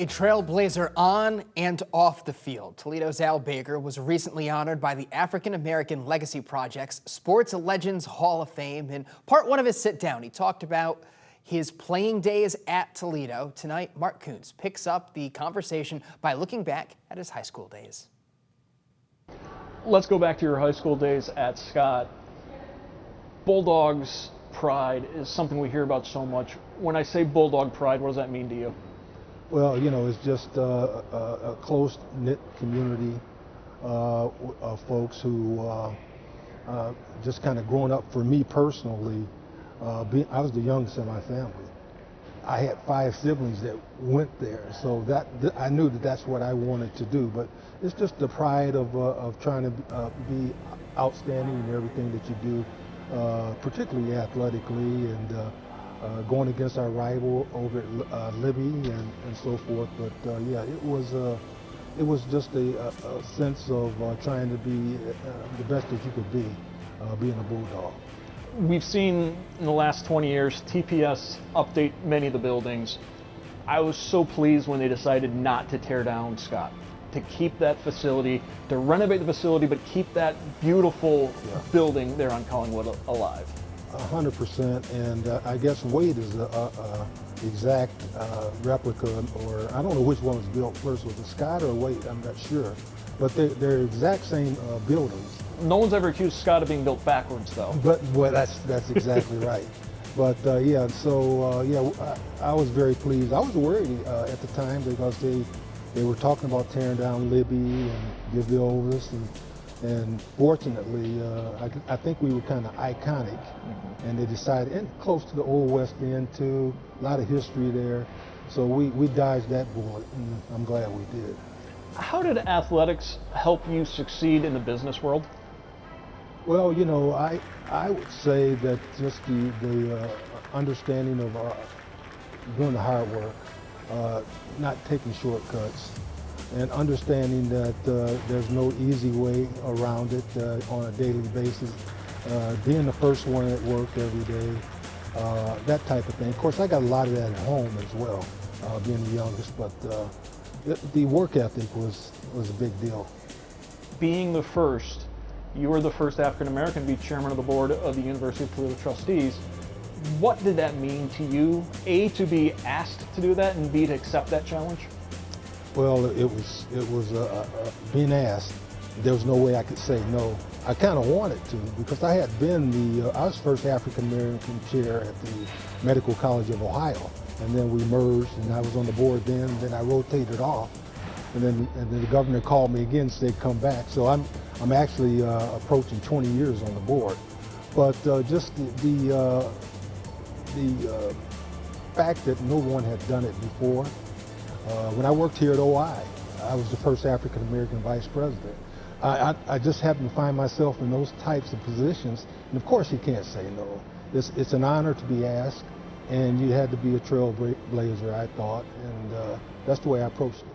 A trailblazer on and off the field, Toledo's Al Baker was recently honored by the African American Legacy Project's Sports Legends Hall of Fame. In part one of his sit-down, he talked about his playing days at Toledo. Tonight, Mark Coons picks up the conversation by looking back at his high school days. Let's go back to your high school days at Scott. Bulldogs pride is something we hear about so much. When I say Bulldog pride, what does that mean to you? Well, you know, it's just a close-knit community of folks who just kind of growing up. For me personally, I was the youngest in my family. I had 5 siblings that went there, so I knew that that's what I wanted to do. But it's just the pride of trying to be outstanding in everything that you do, particularly athletically, and going against our rival over at Libby and so forth. But yeah, it was just a sense of trying to be the best that you could be, being a Bulldog. We've seen in the last 20 years TPS update many of the buildings. I was so pleased when they decided not to tear down Scott, to keep that facility, to renovate the facility, but keep that beautiful building there on Collingwood alive. 100%, and I guess Wade is a exact replica, or I don't know which one was built first, was it Scott or Wade? I'm not sure, but they're exact same buildings. No one's ever accused Scott of being built backwards, though. But well, that's exactly right. But yeah, so yeah, I was very pleased. I was worried at the time because they were talking about tearing down Libby and give the Ovis, and fortunately, I think we were kind of iconic, and they decided, and close to the old West End too, a lot of history there. So we dodged that bullet, and I'm glad we did. How did athletics help you succeed in the business world? Well, you know, I would say that just the understanding of doing the hard work, not taking shortcuts, and understanding that there's no easy way around it on a daily basis. Being the first one at work every day, that type of thing. Of course, I got a lot of that at home as well, being the youngest, but the work ethic was a big deal. Being the first, you were the first African American to be chairman of the board of the University of Toledo Trustees. What did that mean to you? A, to be asked to do that, and B, to accept that challenge? Well, it was being asked. There was no way I could say no. I kind of wanted to, because I had been I was first African American chair at the Medical College of Ohio, and then we merged, and I was on the board then. And then I rotated off, and then the governor called me again, said come back. So I'm actually approaching 20 years on the board. But just the fact that no one had done it before. When I worked here at OI, I was the first African American vice president. I just happened to find myself in those types of positions, and of course you can't say no. It's an honor to be asked, and you had to be a trailblazer, I thought, and that's the way I approached it.